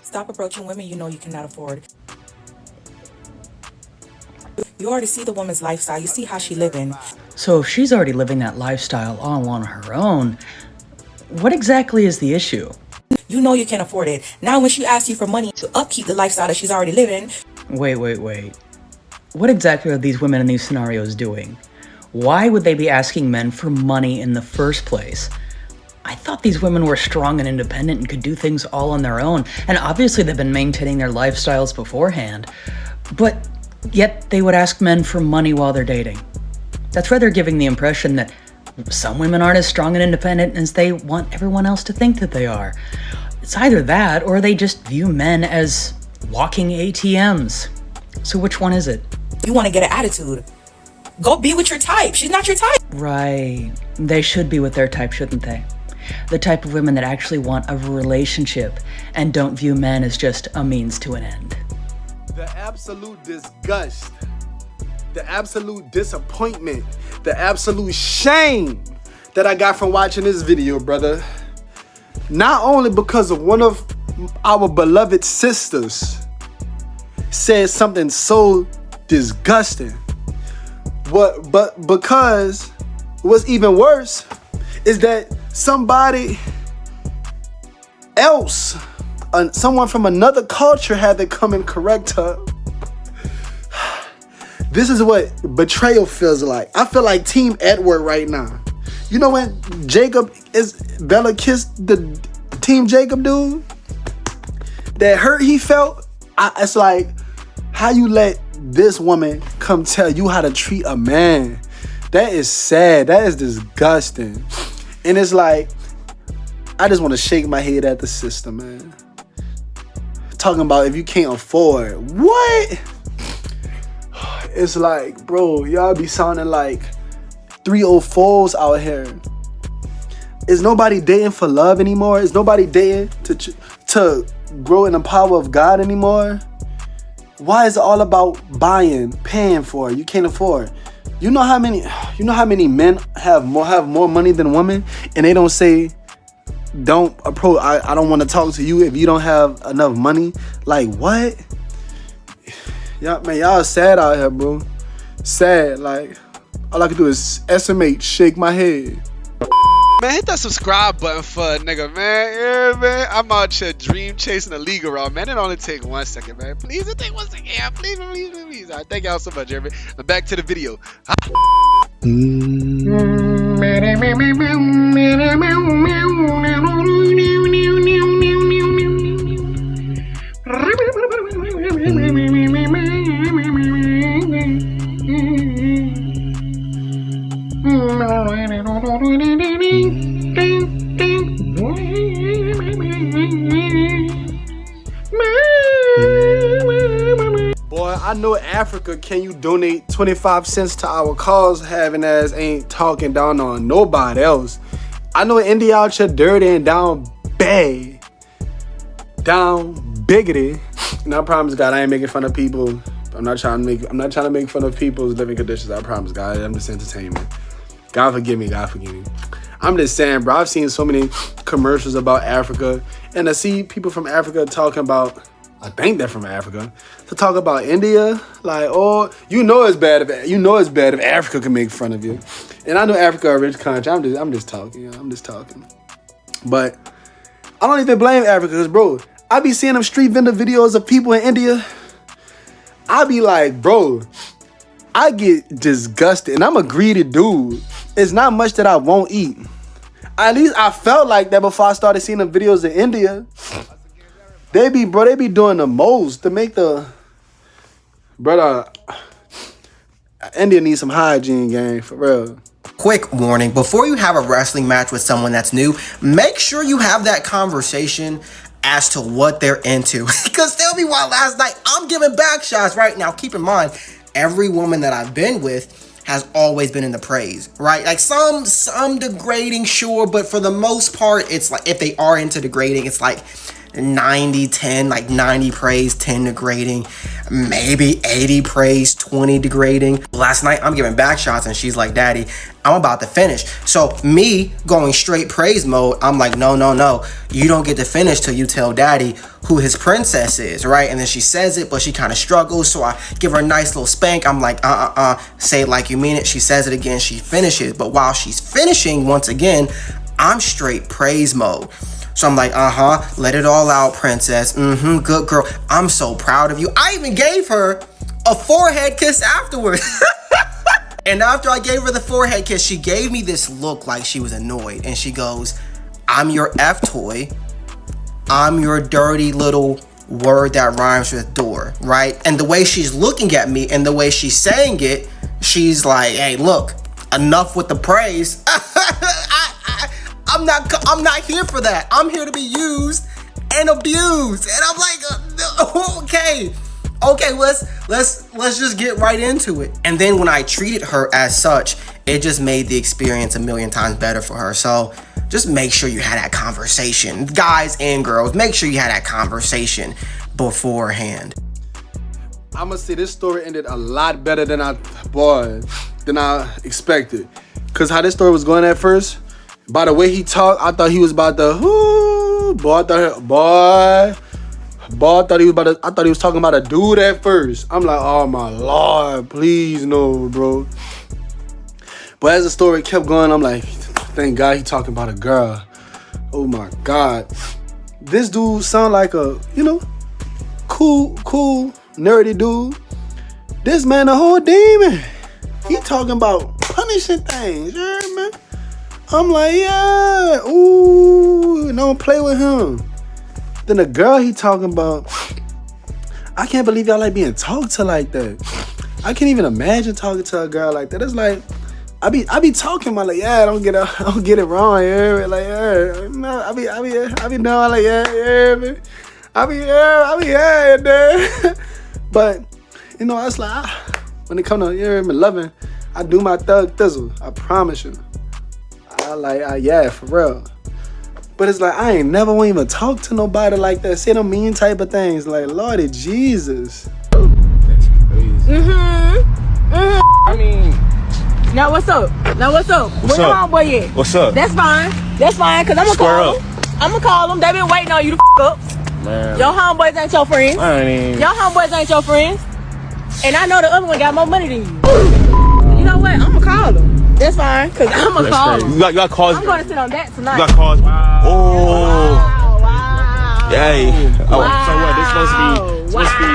Stop approaching women you know you cannot afford. You already see the woman's lifestyle. You see how she living. So if she's already living that lifestyle all on her own, what exactly is the issue? You know you can't afford it. Now when she asks you for money to upkeep the lifestyle that she's already living. Wait. What exactly are these women in these scenarios doing? Why would they be asking men for money in the first place? I thought these women were strong and independent and could do things all on their own, and obviously they've been maintaining their lifestyles beforehand, but yet they would ask men for money while they're dating. That's why they're giving the impression that some women aren't as strong and independent as they want everyone else to think that they are. It's either that, or they just view men as walking ATMs. So which one is it? You want to get an attitude. Go be with your type. She's not your type. Right. They should be with their type, shouldn't they? The type of women that actually want a relationship and don't view men as just a means to an end. The absolute disgust, the absolute disappointment, the absolute shame that I got from watching this video, brother. Not only because of one of our beloved sisters said something so disgusting, but because what's even worse is that somebody else, someone from another culture had to come and correct her. This is what betrayal feels like. I feel like Team Edward right now. You know when Bella kissed the Team Jacob dude? That hurt he felt? It's like, how you let this woman come tell you how to treat a man? That is sad. That is disgusting. And it's like, I just want to shake my head at the system, man. Talking about if you can't afford. What? It's like, bro, y'all be sounding like 304s out here. Is nobody dating for love anymore? Is nobody dating to grow in the power of God anymore? Why is it all about buying, paying for it? You can't afford. You know how many men have more money than women, and they don't say, don't approach. I don't want to talk to you if you don't have enough money. Like what? Y'all sad out here, bro. Sad. Like all I can do is estimate, shake my head. Man, hit that subscribe button for a nigga, man. Yeah, man. I'm out here dream chasing the league around, man. It only take 1 second, man. Please, it take 1 second. Yeah, please. All right, thank y'all so much, everybody. Now back to the video. Boy, I know Africa, can you donate 25 cents to our cause? Having ass ain't talking down on nobody else. I know India out here dirty and down bad. Down biggity. And I promise God I ain't making fun of people. I'm not trying to make fun of people's living conditions. I promise God, I'm just entertainment. God forgive me, God forgive me. I'm just saying, bro, I've seen so many commercials about Africa, and I see people from Africa talking about, I think they're from Africa, to talk about India. Like, oh, you know it's bad if Africa can make fun of you. And I know Africa a rich country. I'm just talking, you know, I'm just talking. But I don't even blame Africa, because bro, I be seeing them street vendor videos of people in India. I be like, bro, I get disgusted, and I'm a greedy dude. It's not much that I won't eat. At least I felt like that before I started seeing the videos in India. They be doing the most to make the brother. India needs some hygiene, gang, for real. Quick warning, before you have a wrestling match with someone that's new, make sure you have that conversation as to what they're into. Because tell me why last night I'm giving back shots right now. Keep in mind, every woman that I've been with has always been in the praise, right? Like some degrading, sure, but for the most part, it's like if they are into degrading, it's like 90-10, like 90 praise, 10 degrading, maybe 80 praise, 20 degrading. Last night, I'm giving back shots and she's like, Daddy, I'm about to finish. So me going straight praise mode, I'm like, no, you don't get to finish till you tell Daddy who his princess is, right? And then she says it, but she kind of struggles. So I give her a nice little spank. I'm like, say it like you mean it. She says it again, she finishes. But while she's finishing, once again, I'm straight praise mode. So I'm like, let it all out, princess. Good girl. I'm so proud of you. I even gave her a forehead kiss afterwards. And after I gave her the forehead kiss, she gave me this look like she was annoyed. And she goes, I'm your F toy. I'm your dirty little word that rhymes with door, right? And the way she's looking at me and the way she's saying it, she's like, hey, look, enough with the praise. I'm not here for that. I'm here to be used and abused. And I'm like, okay, let's just get right into it. And then when I treated her as such, it just made the experience a million times better for her. So just make sure you had that conversation. Guys and girls, make sure you had that conversation beforehand. I'm gonna say this story ended a lot better than I expected. Cause how this story was going at first, by the way he talked, I thought he was about to, I thought he was talking about a dude at first. I'm like, oh my Lord, please no, bro. But as the story kept going, I'm like, thank God he talking about a girl. Oh my God. This dude sound like a, cool, nerdy dude. This man a whole demon. He talking about punishing things, you heard me? I'm like, yeah, ooh, don't play with him. Then the girl he talking about, I can't believe y'all like being talked to like that. I can't even imagine talking to a girl like that. It's like, I be talking, man, like, yeah, don't get it wrong, yeah, like, yeah, no, I be doing like, yeah, I be, yeah. But it's like, when it come to, loving, I do my thug thizzle, I promise you. Yeah, for real. But it's like, I ain't never want to even talk to nobody like that, say them mean type of things, like, Lordy Jesus. That's crazy. I mean, Now what's up? What's Where up? your homeboy at? What's up? That's fine, cause I'm gonna Square call up. him. I'm gonna call him. They been waiting on you to up. Man. Your homeboys ain't your friends. I mean, Your homeboys ain't your friends. And I know the other one got more money than you. You know what? I'm gonna call him. That's fine, cause I'm gonna call him. You got calls. I'm gonna sit on that tonight. You got calls. Wow. Oh. Wow. Yay. Oh, Wow. so what? This supposed to be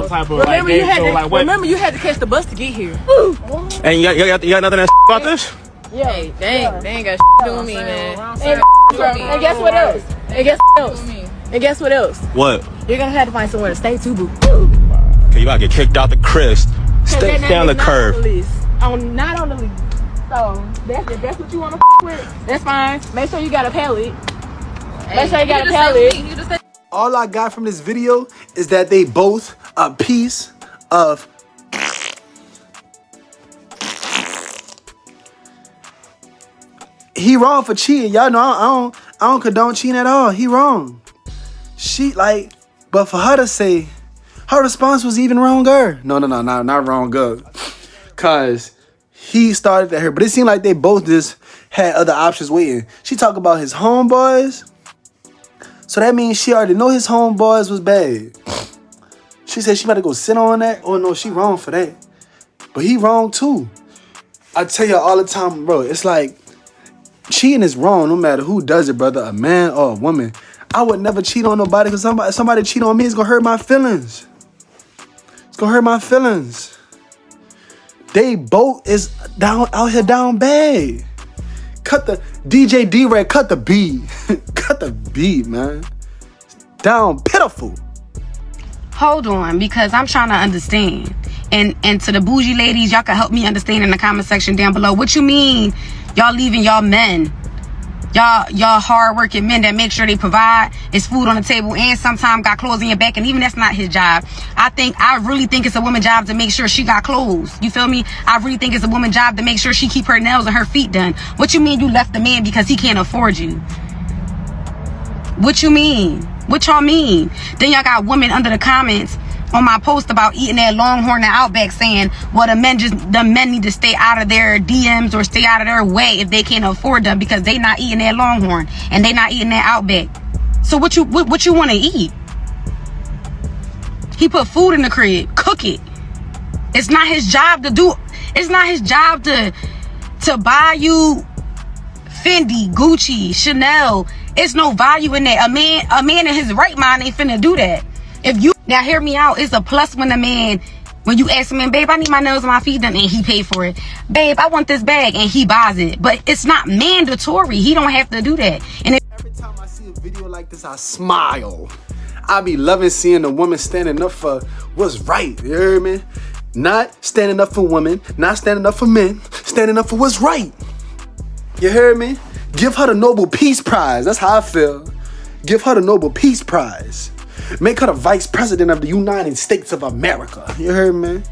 some type of remember, game show, like what? Remember, you had to catch the bus to get here. And you got nothing to about this? Yeah. Hey, they ain't got to do with me, man. And guess what else? And guess what else? What? You're gonna have to find somewhere to stay too, boo. Okay, you gotta get kicked out the crib. Stay on the curb. Not on the list. So that's what you wanna with. That's fine. Make sure you got a pallet. Make sure you got a pallet. All I got from this video is that they both a piece of he wrong for cheating. Y'all know I don't condone cheating at all. He wrong. But for her to say her response was even wronger. No, not wronger. Cause he started at her, but it seemed like they both just had other options waiting. She talked about his homeboys. So that means she already know his homeboys was bad. She said she about to go sit on that. Oh no, she wrong for that. But he wrong too. I tell you all the time, bro, it's like cheating is wrong no matter who does it, brother, a man or a woman. I would never cheat on nobody because somebody cheat on me, it's gonna hurt my feelings. It's gonna hurt my feelings. They both is out here down bad. Cut the DJ D-Ray, cut the beat. Cut the beat, man. Down pitiful. Hold on, because I'm trying to understand. And to the bougie ladies, y'all can help me understand in the comment section down below. What you mean y'all leaving y'all men? Y'all hard-working men that make sure they provide his food on the table and sometimes got clothes in your back, and even that's not his job. I really think it's a woman's job to make sure she got clothes. You feel me? I really think it's a woman's job to make sure she keep her nails and her feet done. What you mean you left the man because he can't afford you? What you mean? What y'all mean? Then y'all got women under the comments on my post about eating that Longhorn and Outback saying, well, the men need to stay out of their DMs or stay out of their way if they can't afford them because they not eating that Longhorn and they not eating that Outback. So what you want to eat? He put food in the crib. Cook it. It's not his job to do. It's not his job to buy you Fendi, Gucci, Chanel. It's no value in that. A man in his right mind ain't finna do that. If you now hear me out, it's a plus when you ask him, babe, I need my nails and my feet done, and he pay for it. Babe, I want this bag, and he buys it. But it's not mandatory. He don't have to do that. And every time I see a video like this, I smile. I be loving seeing a woman standing up for what's right. You hear me? Not standing up for women, not standing up for men, standing up for what's right. You hear me? Give her the Nobel Peace Prize. That's how I feel. Give her the Nobel Peace Prize. Make her the Vice President of the United States of America. You heard me?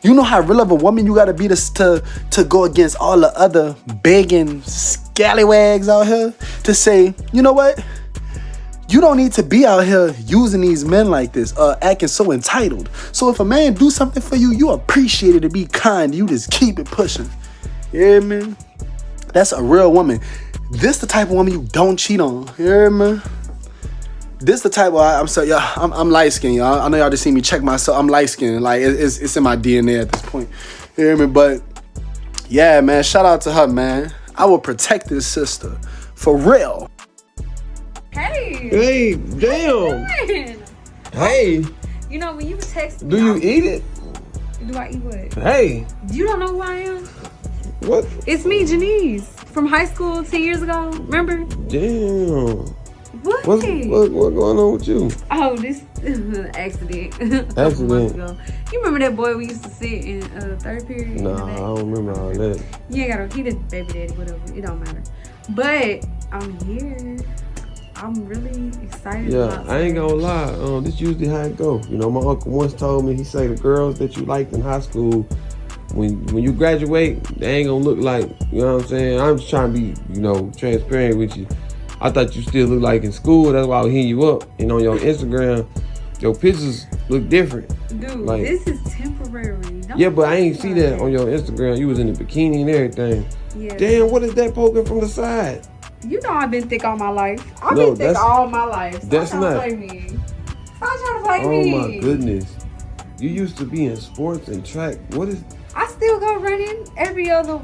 You know how real of a woman you gotta be to go against all the other begging scallywags out here to say, you know what? You don't need to be out here using these men like this, acting so entitled. So if a man do something for you, you appreciate it to be kind. You just keep it pushing. You hear me? That's a real woman. This the type of woman you don't cheat on. You hear me? This the type of, I'm sorry, y'all, I'm light skinned, y'all. I know y'all just see me check myself. I'm light skinned. Like, it's in my DNA at this point. You hear me? But, yeah, man, shout out to her, man. I will protect this sister. For real. Hey. Hey, damn. Hey. You know, when you text me. Do you eat it? Do I eat what? Hey. You don't know who I am? What? It's me, Janice. From high school 10 years ago. Remember? Damn. What? What's going on with you? Oh, this accident. Accident. You remember that boy we used to sit in third period? Nah, I don't remember all that. You ain't got to, he the baby daddy, whatever. It don't matter. But I'm here. I'm really excited about I ain't gonna lie. This usually how it go. You know, my uncle once told me, he say the girls that you liked in high school, when you graduate, they ain't gonna look like, you know what I'm saying? I'm just trying to be, you know, transparent with you. I thought you still look like in school. That's why I was hitting you up. And on your Instagram, your pictures look different. Dude, like, this is temporary. Yeah, but I ain't see that on your Instagram. You was in the bikini and everything. Yeah. Damn, what is that poking from the side? You know I've been thick all my life. I've been thick all my life. Stop that's trying not. to play me. Stop trying to play me. Oh my goodness. You used to be in sports and track. What is... I still go running every other...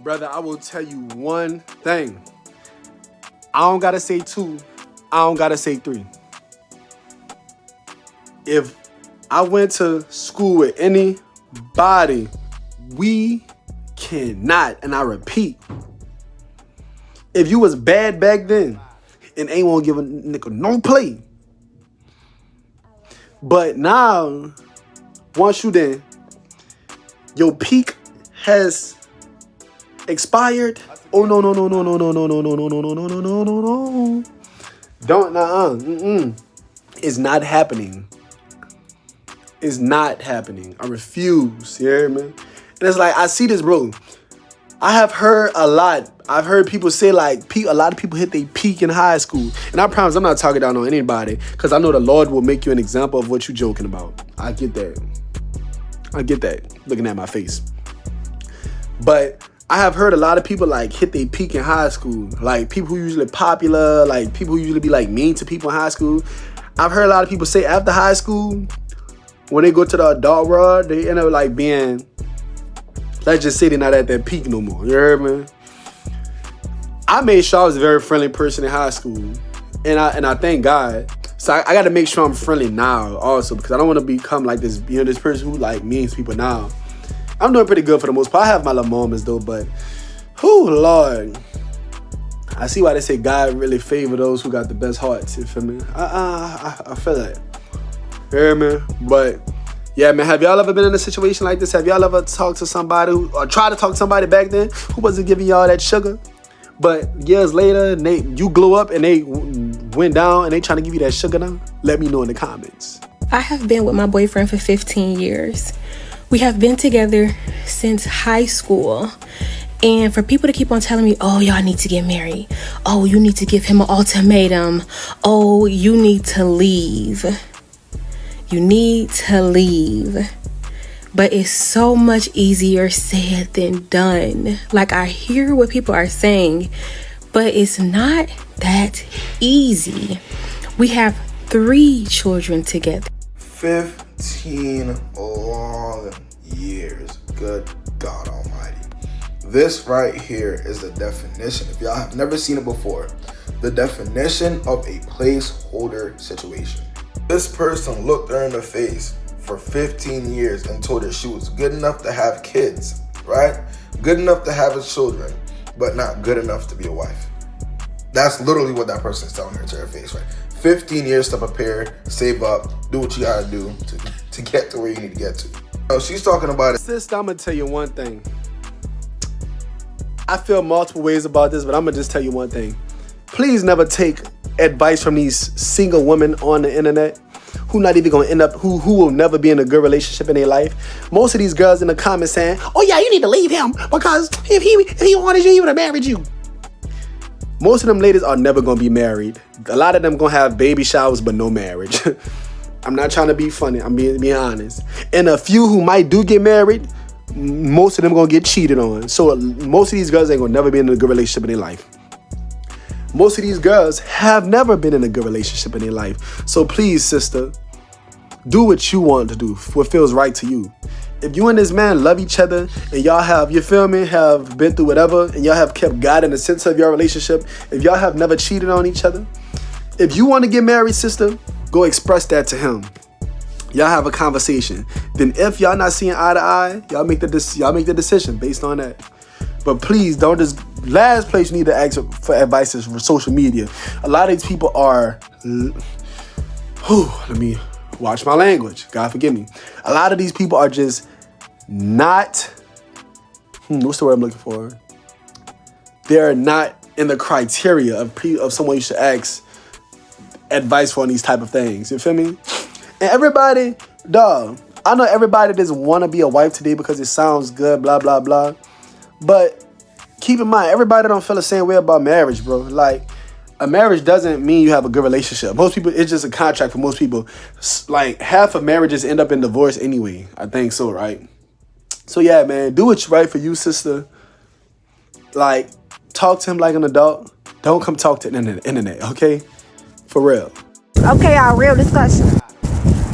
Brother, I will tell you one thing. I don't gotta say 2. I don't gotta say 3. If I went to school with anybody, we cannot, and I repeat, if you was bad back then and ain't won't give a nigga no play. But now, once you then, your peak has expired. Oh no. Don't It's not happening. It's not happening. I refuse. You hear me? And it's like, I see this, bro. I have heard a lot. I've heard people say like a lot of people hit their peak in high school. And I promise I'm not talking down on anybody because I know the Lord will make you an example of what you're joking about. I get that. Looking at my face. But I have heard a lot of people like hit their peak in high school. Like people who usually popular, like people who usually be like mean to people in high school. I've heard a lot of people say after high school, when they go to the adult world, they end up like being, let's just say they're not at their peak no more. You heard me? I made sure I was a very friendly person in high school. And I thank God. So I got to make sure I'm friendly now also because I don't want to become like this, you know, this person who like means people now. I'm doing pretty good for the most part. I have my little moments though, but whew, Lord. I see why they say God really favor those who got the best hearts. You feel me? I feel that. You hear me? But yeah, man, have y'all ever been in a situation like this? Have y'all ever talked to somebody or tried to talk to somebody back then who wasn't giving y'all that sugar? But years later, you glow up and they went down and they trying to give you that sugar now? Let me know in the comments. I have been with my boyfriend for 15 years. We have been together since high school. And for people to keep on telling me, oh, y'all need to get married. Oh, you need to give him an ultimatum. Oh, you need to leave. You need to leave. But it's so much easier said than done. Like, I hear what people are saying, but it's not that easy. We have 3 children together. 15 long years. Good God Almighty. This right here is the definition. If y'all have never seen it before, the definition of a placeholder situation. This person looked her in the face for 15 years and told her she was good enough to have kids, right? Good enough to have children, but not good enough to be a wife. That's literally what that person is telling her to her face, right? 15 years to prepare, save up, do what you gotta do to get to where you need to get to. So she's talking about it. Sister, I'm gonna tell you one thing. I feel multiple ways about this, but I'm gonna just tell you one thing. Please never take advice from these single women on the internet who not even gonna end up, who will never be in a good relationship in their life. Most of these girls in the comments saying, oh yeah, you need to leave him because if he wanted you, he would have married you. Most of them ladies are never gonna be married. A lot of them gonna have baby showers, but no marriage. I'm not trying to be funny, I'm being honest. And a few who might do get married, most of them gonna get cheated on. So most of these girls ain't gonna never be in a good relationship in their life. Most of these girls have never been in a good relationship in their life. So please, sister, do what you want to do, what feels right to you. If you and this man love each other and y'all have, you feel me, have been through whatever and y'all have kept God in the center of your relationship, if y'all have never cheated on each other, if you want to get married, sister, go express that to him. Y'all have a conversation. Then if y'all not seeing eye to eye, y'all make the decision based on that. But please don't just, last place you need to ask for advice is for social media. A lot of these people are, let me watch my language. God forgive me. A lot of these people are just not, what's the word I'm looking for? They're not in the criteria of someone you should ask advice for on these type of things. You feel me? And everybody, dog, I know everybody doesn't want to be a wife today because it sounds good, blah, blah, blah. But keep in mind, everybody don't feel the same way about marriage, bro. Like, a marriage doesn't mean you have a good relationship. Most people, it's just a contract for most people. Like, half of marriages end up in divorce anyway. I think so, right? So, yeah, man, do what's right for you, sister. Like, talk to him like an adult. Don't come talk to the internet, okay? For real. Okay, y'all, real discussion.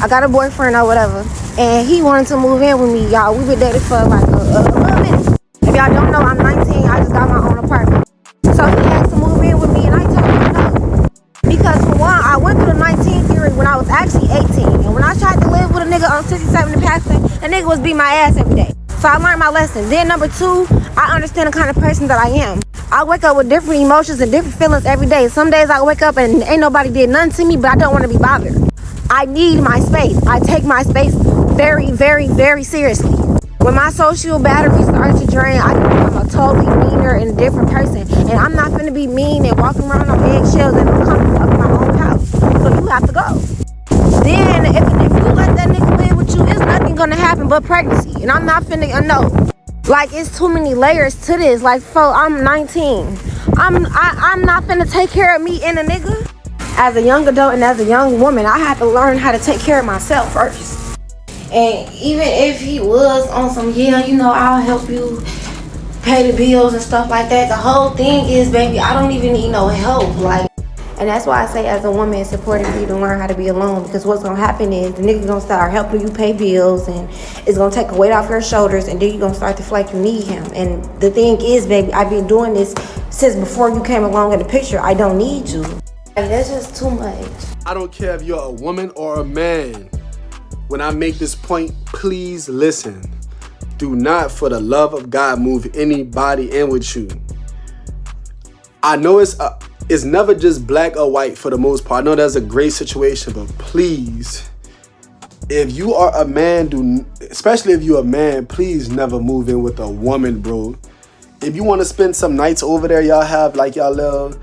I got a boyfriend or whatever, and he wanted to move in with me, y'all. We been dating for like a little minute. If y'all don't know, I'm 19. I just got my own apartment. So he asked to move in with me, and I told him no. Because for one, I went through the 19 period when I was actually 18. And when I tried to live with a nigga on 67 and Paxton, the nigga was beating my ass every day. So I learned my lesson. Then number 2, I understand the kind of person that I am. I wake up with different emotions and different feelings every day. Some days I wake up and ain't nobody did nothing to me, but I don't want to be bothered. I need my space. I take my space very, very, very seriously. When my social battery starts to drain, I can become a totally meaner and a different person. And I'm not finna be mean and walking around on eggshells and I'm coming up in my own house. So you have to go. Then if you let that nigga live with you, it's nothing gonna happen but pregnancy. And I'm not finna, no. Like, it's too many layers to this. Like, I'm 19. I'm not finna take care of me and a nigga. As a young adult and as a young woman, I had to learn how to take care of myself first. And even if he was on some, yeah, you know, I'll help you pay the bills and stuff like that, the whole thing is, baby, I don't even need no help. Like, and that's why I say as a woman, it's important for you to learn how to be alone, because what's gonna happen is the nigga's gonna start helping you pay bills and it's gonna take a weight off your shoulders, and then you're gonna start to feel like you need him. And the thing is, baby, I've been doing this since before you came along in the picture. I don't need you. Like, that's just too much. I don't care if you're a woman or a man. When I make this point, please listen. Do not, for the love of God, move anybody in with you. I know it's never just black or white for the most part. I know that's a great situation, but please, if you are a man, especially if you're a man, please never move in with a woman, bro. If you want to spend some nights over there, y'all have like y'all little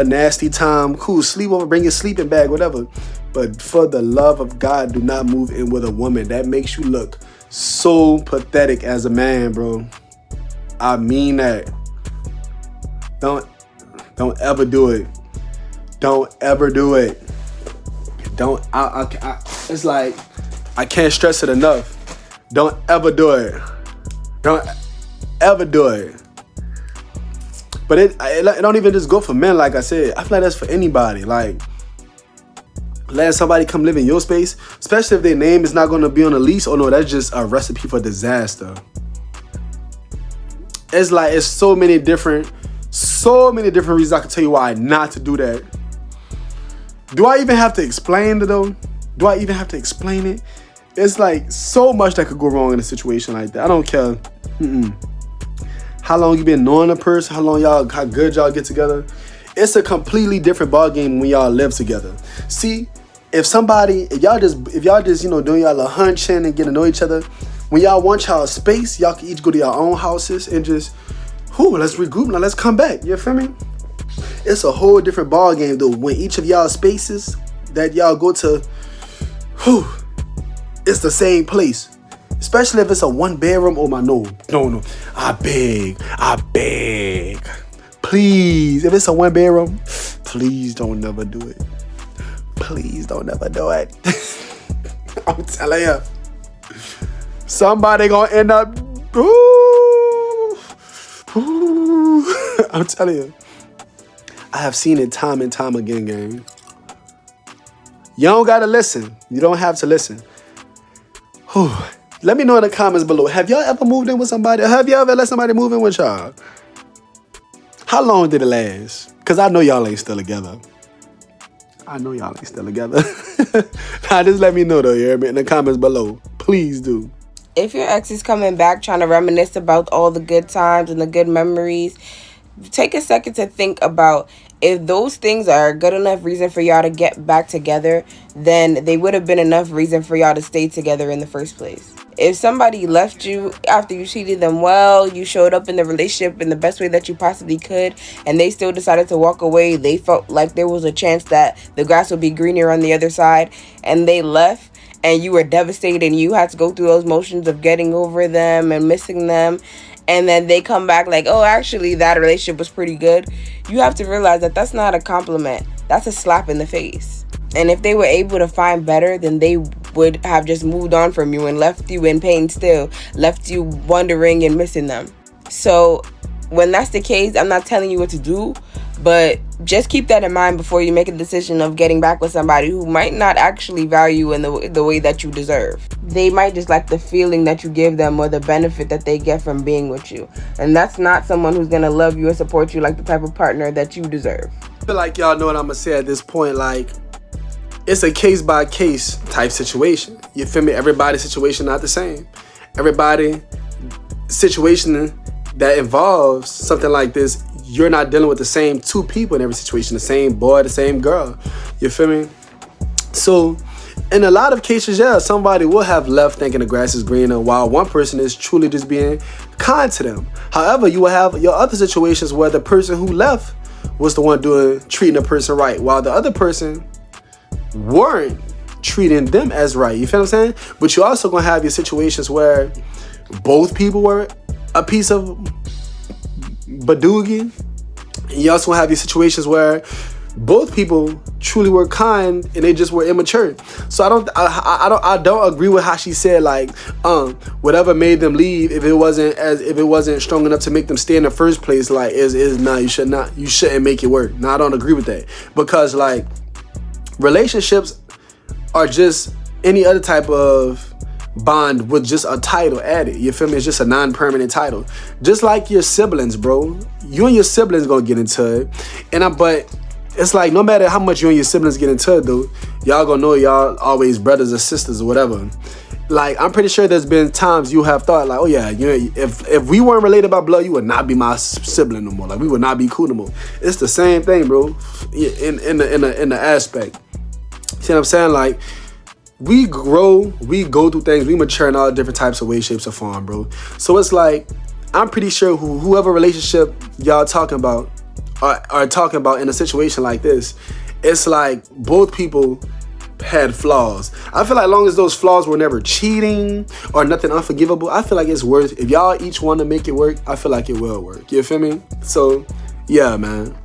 nasty time, cool, sleep over, bring your sleeping bag, whatever. But for the love of God, do not move in with a woman. That makes you look so pathetic as a man, bro. I mean that. Don't ever do it. Don't ever do it. It's like, I can't stress it enough. Don't ever do it. Don't ever do it. But it don't even just go for men, like I said. I feel like that's for anybody. Like, letting somebody come live in your space, especially if their name is not going to be on a lease. Oh no, that's just a recipe for disaster. It's like, it's so many different reasons I can tell you why not to do that. Do I even have to explain it though? Do I even have to explain it? It's like so much that could go wrong in a situation like that. I don't care. How long you been knowing a person? How good y'all get together? It's a completely different ballgame when y'all live together. See, if y'all just, you know, doing y'all a hunching and getting to know each other, when y'all want y'all space, y'all can each go to your own houses and just, let's regroup now, let's come back. You feel me? It's a whole different ballgame though. When each of y'all spaces that y'all go to, it's the same place. Especially if it's a 1-bedroom. Oh my, no. I beg. Please, if it's a 1-bedroom, please don't never do it. Please don't never do it. I'm telling you. Somebody gonna end up. I'm telling you. I have seen it time and time again, gang. You don't gotta listen. You don't have to listen. Let me know in the comments below. Have y'all ever moved in with somebody? Or have y'all ever let somebody move in with y'all? How long did it last? Because I know y'all ain't still together. Now just let me know though, yeah, in the comments below. Please do. If your ex is coming back trying to reminisce about all the good times and the good memories, take a second to think about if those things are a good enough reason for y'all to get back together, then they would have been enough reason for y'all to stay together in the first place. If somebody left you after you treated them well, you showed up in the relationship in the best way that you possibly could, and they still decided to walk away, they felt like there was a chance that the grass would be greener on the other side, and they left, and you were devastated and you had to go through those motions of getting over them and missing them, and then they come back like, oh, actually that relationship was pretty good, you have to realize that that's not a compliment. That's a slap in the face. And if they were able to find better, then they would have just moved on from you and left you in pain still, left you wondering and missing them. So when that's the case, I'm not telling you what to do, but just keep that in mind before you make a decision of getting back with somebody who might not actually value you in the way that you deserve. They might just like the feeling that you give them or the benefit that they get from being with you. And that's not someone who's going to love you or support you like the type of partner that you deserve. I feel like y'all know what I'm going to say at this point. Like, it's a case-by-case type situation. You feel me? Everybody's situation not the same. Everybody situation that involves something like this, you're not dealing with the same two people in every situation, the same boy, the same girl. You feel me? So in a lot of cases, yeah, somebody will have left thinking the grass is greener while one person is truly just being kind to them. However, you will have your other situations where the person who left was the one treating the person right, while the other person weren't treating them as right. You feel what I'm saying? But you're also going to have your situations where both people were a piece of badoogie. And you also have your situations where both people truly were kind and they just were immature. So I don't agree with how she said like whatever made them leave, if it wasn't strong enough to make them stay in the first place, like you shouldn't make it work. No, I don't agree with that, because like relationships are just any other type of bond with just a title added. You feel me? It's just a non-permanent title. Just like your siblings, bro. You and your siblings gonna get into it. But it's like no matter how much you and your siblings get into it, though, y'all gonna know y'all always brothers or sisters or whatever. Like, I'm pretty sure there's been times you have thought like, oh yeah, if we weren't related by blood, you would not be my sibling no more. Like, we would not be cool no more. It's the same thing, bro. In the aspect. See what I'm saying? Like, we grow, we go through things, we mature in all different types of ways, shapes, or form, bro. So it's like, I'm pretty sure whoever relationship y'all talking about are talking about in a situation like this, it's like both people had flaws. I feel like as long as those flaws were never cheating or nothing unforgivable, I feel like it's worth, if y'all each want to make it work, I feel like it will work. You feel me? So, yeah, man.